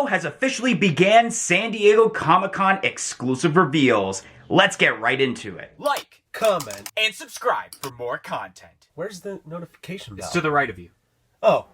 also has officially began San Diego Comic-Con exclusive reveals. Let's get right into it. Like, comment, and subscribe for more content. Where's the notification bell? It's to the right of you. Oh.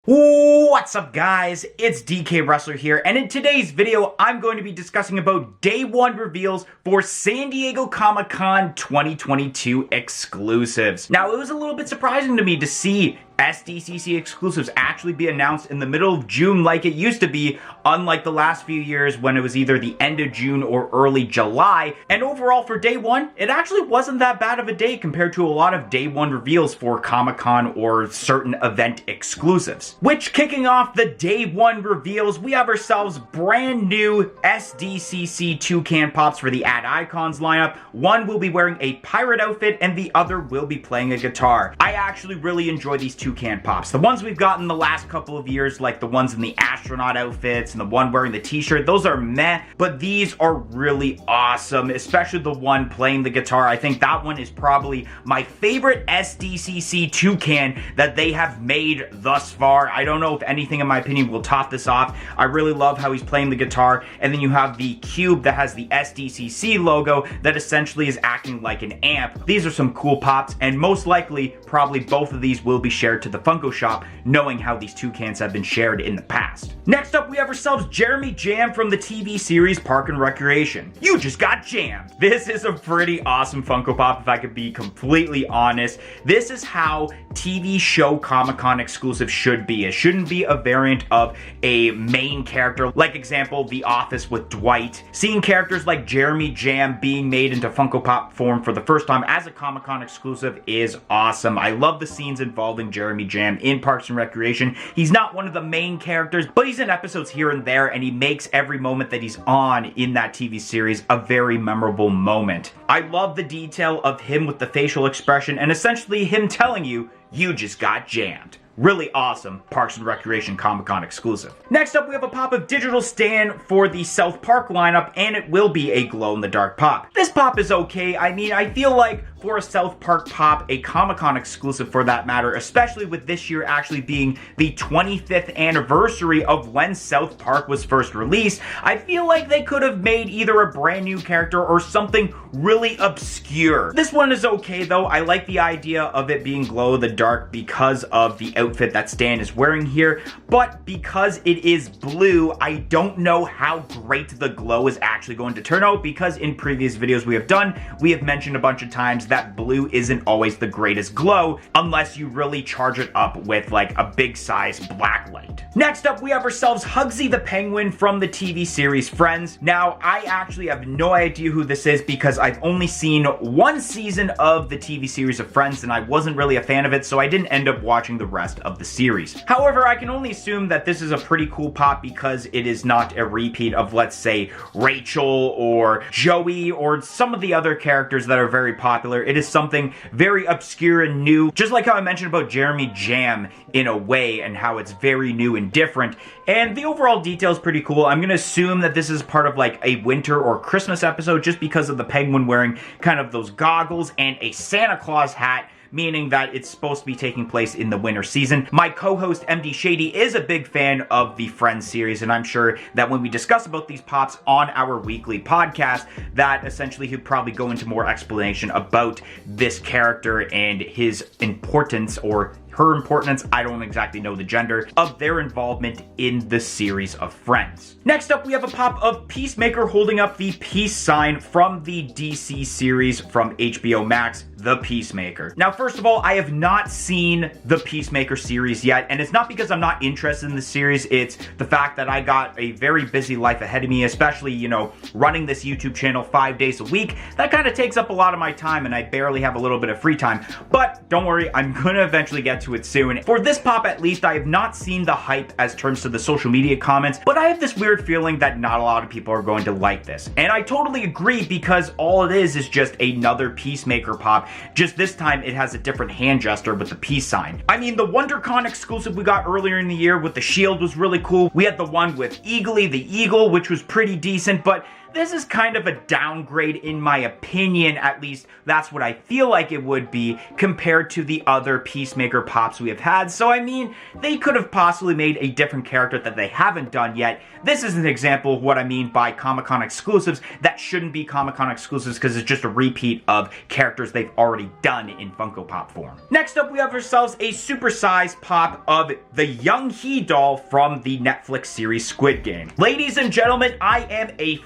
What's up, guys? It's DK Wrestler here, and in today's video, I'm going to be discussing about Day 1 reveals for San Diego Comic-Con 2022 exclusives. Now, it was a little bit surprising to me to see SDCC exclusives actually be announced in the middle of June like it used to be, unlike the last few years when it was either the end of June or early July. And overall for Day 1, it actually wasn't that bad of a day compared to a lot of Day 1 reveals for Comic-Con or certain event exclusives. Which, kicking off the Day 1 reveals, we have ourselves brand new SDCC toucan pops for the Ad Icons lineup. One will be wearing a pirate outfit and the other will be playing a guitar. I actually really enjoy these toucan pops. The ones we've gotten the last couple of years, like the ones in the astronaut outfits and the one wearing the t-shirt, those are meh, but these are really awesome, especially the one playing the guitar. I think that one is probably my favorite SDCC toucan that they have made thus far. I don't know if anything, in my opinion, will top this off. I really love how he's playing the guitar, and then you have the cube that has the SDCC logo that essentially is acting like an amp. These are some cool pops, and most likely, probably both of these will be shared to the Funko shop, knowing how these toucans have been shared in the past. Next up, we have ourselves Jeremy Jam from the TV series Park and Recreation. You just got jammed! This is a pretty awesome Funko Pop, if I could be completely honest. This is how TV show Comic-Con exclusive should be. It shouldn't be a variant of a main character, like example, The Office with Dwight. Seeing characters like Jeremy Jam being made into Funko Pop form for the first time as a Comic-Con exclusive is awesome. I love the scenes involving Jeremy Jam in Parks and Recreation. He's not one of the main characters, but he's in episodes here and there, and he makes every moment that he's on in that TV series a very memorable moment. I love the detail of him with the facial expression and essentially him telling you, you just got jammed. Really awesome Parks and Recreation Comic-Con exclusive. Next up, we have a pop of Digital Stan for the South Park lineup, and it will be a glow-in-the-dark pop. This pop is okay. I mean, I feel like for a South Park pop, a Comic-Con exclusive for that matter, especially with this year actually being the 25th anniversary of when South Park was first released, I feel like they could have made either a brand new character or something really obscure. This one is okay though. I like the idea of it being glow-in-the-dark because of the outfit that Stan is wearing here, but because it is blue, I don't know how great the glow is actually going to turn out, because in previous videos we have mentioned a bunch of times that blue isn't always the greatest glow unless you really charge it up with like a big size black light. Next up, we have ourselves Hugsy the Penguin from the TV series Friends. Now, I actually have no idea who this is because I've only seen one season of the TV series of Friends and I wasn't really a fan of it, so I didn't end up watching the rest of the series. However, I can only assume that this is a pretty cool pop because it is not a repeat of, let's say, Rachel or Joey or some of the other characters that are very popular. It is something very obscure and new, just like how I mentioned about Jeremy Jam in a way and how it's very new and different. And the overall detail is pretty cool. I'm gonna assume that this is part of like a winter or Christmas episode just because of the penguin wearing kind of those goggles and a Santa Claus hat, meaning that it's supposed to be taking place in the winter season. My co-host MD Shady is a big fan of the Friends series, and I'm sure that when we discuss about these pops on our weekly podcast, that essentially he'll probably go into more explanation about this character and his importance or her importance, I don't exactly know the gender, of their involvement in the series of Friends. Next up, we have a pop of Peacemaker holding up the peace sign from the DC series from HBO Max, The Peacemaker. Now, first of all, I have not seen the Peacemaker series yet, and it's not because I'm not interested in the series, it's the fact that I got a very busy life ahead of me, especially, you know, running this YouTube channel 5 days a week. That kind of takes up a lot of my time, and I barely have a little bit of free time. But don't worry, I'm gonna eventually get to it soon. For this pop, at least, I have not seen the hype as terms to the social media comments, but I have this weird feeling that not a lot of people are going to like this. And I totally agree, because all it is just another Peacemaker pop, just this time it has a different hand gesture with the peace sign. I mean, the WonderCon exclusive we got earlier in the year with the shield was really cool. We had the one with Eagly the Eagle, which was pretty decent, but this is kind of a downgrade in my opinion, at least that's what I feel like it would be compared to the other Peacemaker pops we have had. So I mean, they could have possibly made a different character that they haven't done yet. This is an example of what I mean by Comic-Con exclusives that shouldn't be Comic-Con exclusives because it's just a repeat of characters they've already done in Funko Pop form. Next up, we have ourselves a supersized pop of the Young He doll from the Netflix series Squid Game. Ladies and gentlemen, I am a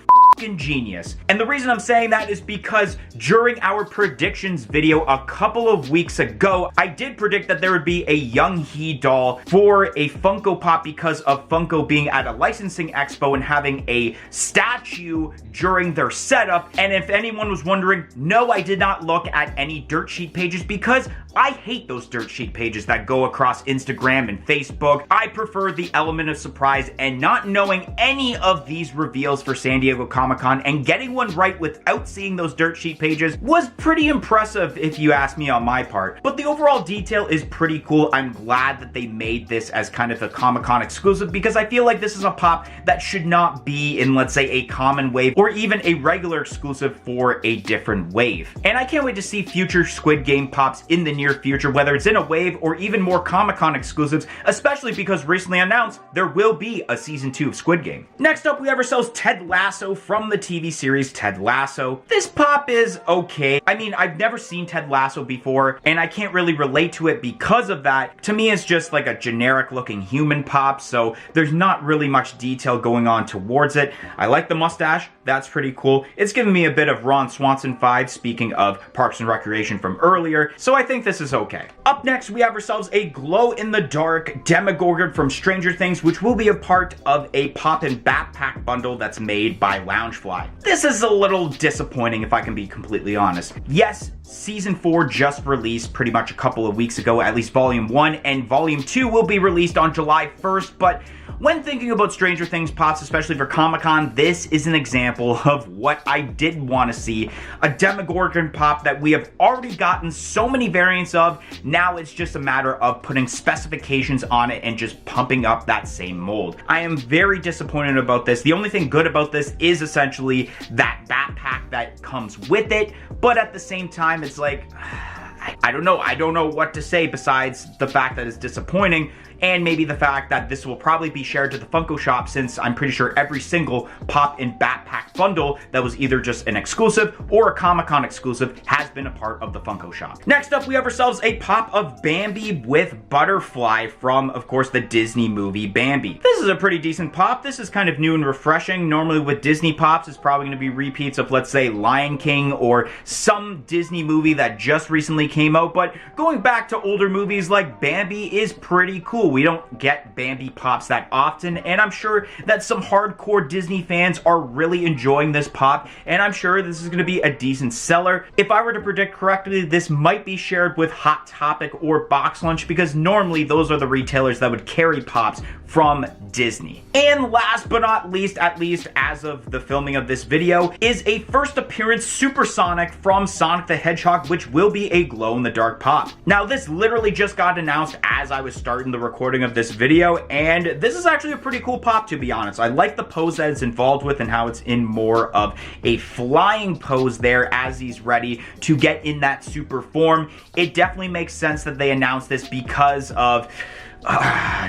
genius. And the reason I'm saying that is because during our predictions video a couple of weeks ago, I did predict that there would be a Young He doll for a Funko Pop because of Funko being at a licensing expo and having a statue during their setup. And if anyone was wondering, no, I did not look at any dirt sheet pages because I hate those dirt sheet pages that go across Instagram and Facebook. I prefer the element of surprise, and not knowing any of these reveals for San Diego Comic-Con and getting one right without seeing those dirt sheet pages was pretty impressive if you ask me on my part. But the overall detail is pretty cool. I'm glad that they made this as kind of a Comic-Con exclusive because I feel like this is a pop that should not be in, let's say, a common wave or even a regular exclusive for a different wave. And I can't wait to see future Squid Game pops in the near future, whether it's in a wave or even more Comic-Con exclusives, especially because recently announced there will be a season 2 of Squid Game. Next up, we have ourselves Ted Lasso from the TV series Ted Lasso. This pop is okay. I mean, I've never seen Ted Lasso before, and I can't really relate to it because of that. To me, it's just like a generic looking human pop, so there's not really much detail going on towards it. I like the mustache. That's pretty cool. It's giving me a bit of Ron Swanson vibes, speaking of Parks and Recreation from earlier, so I think this is okay. Up next, we have ourselves a glow-in-the-dark Demogorgon from Stranger Things, which will be a part of a pop and backpack bundle that's made by Loungefly. This is a little disappointing if I can be completely honest. Yes, Season 4 just released pretty much a couple of weeks ago, at least Volume 1, and Volume 2 will be released on July 1st, but when thinking about Stranger Things pops, especially for Comic-Con, this is an example of what I did want to see. A Demogorgon pop that we have already gotten so many variants of, now it's just a matter of putting specifications on it and just pumping up that same mold. I am very disappointed about this. The only thing good about this is essentially that backpack that comes with it, but at the same time, it's like, I don't know what to say besides the fact that it's disappointing, and maybe the fact that this will probably be shared to the Funko shop, since I'm pretty sure every single pop and backpack bundle that was either just an exclusive or a Comic-Con exclusive has been a part of the Funko shop. Next up, we have ourselves a pop of Bambi with Butterfly from, of course, the Disney movie Bambi. This is a pretty decent pop. This is kind of new and refreshing. Normally with Disney pops, it's probably going to be repeats of, let's say, Lion King or some Disney movie that just recently came out, but going back to older movies like Bambi is pretty cool. We don't get Bambi pops that often, and I'm sure that some hardcore Disney fans are really enjoying this pop, and I'm sure this is going to be a decent seller. If I were to predict correctly, this might be shared with Hot Topic or Box Lunch, because normally those are the retailers that would carry pops from Disney. And last but not least, at least as of the filming of this video, is a first appearance Supersonic from Sonic the Hedgehog, which will be a glow-in-the-dark pop. Now, this literally just got announced as I was starting the recording of this video, and this is actually a pretty cool pop, to be honest. I like the pose that it's involved with and how it's in more of a flying pose there as he's ready to get in that super form. It definitely makes sense that they announced this because of...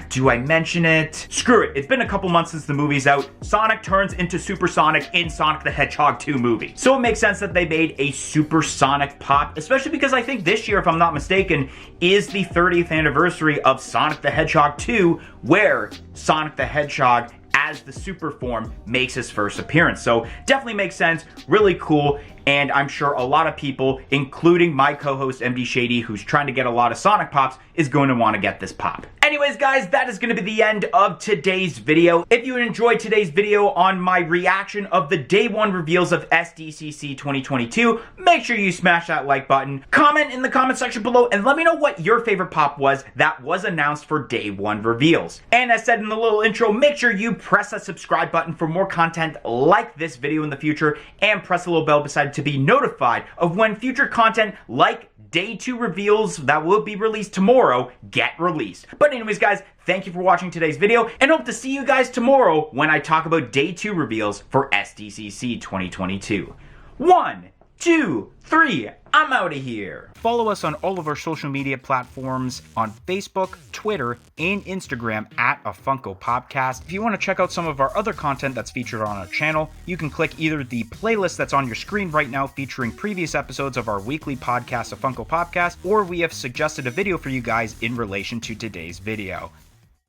do I mention it? Screw it. It's been a couple months since the movie's out. Sonic turns into Supersonic in Sonic the Hedgehog 2 movie. So it makes sense that they made a Supersonic pop, especially because I think this year, if I'm not mistaken, is the 30th anniversary of Sonic the Hedgehog 2, where Sonic the Hedgehog as the super form makes his first appearance. So definitely makes sense, really cool, and I'm sure a lot of people, including my co-host MD Shady, who's trying to get a lot of Sonic pops, is going to want to get this pop. Anyways, guys, that is going to be the end of today's video. If you enjoyed today's video on my reaction of the Day 1 reveals of SDCC 2022, make sure you smash that like button, comment in the comment section below, and let me know what your favorite pop was that was announced for Day 1 reveals. And as said in the little intro, make sure you press that subscribe button for more content like this video in the future, and press the little bell beside it to be notified of when future content like Day 2 reveals that will be released tomorrow get released. But anyways, guys, thank you for watching today's video, and hope to see you guys tomorrow when I talk about Day 2 reveals for SDCC 2022. 1, 2, 3, I'm out of here. Follow us on all of our social media platforms on Facebook, Twitter, and Instagram at A Funko Popcast. If you want to check out some of our other content that's featured on our channel, you can click either the playlist that's on your screen right now featuring previous episodes of our weekly podcast, A Funko Popcast, or we have suggested a video for you guys in relation to today's video.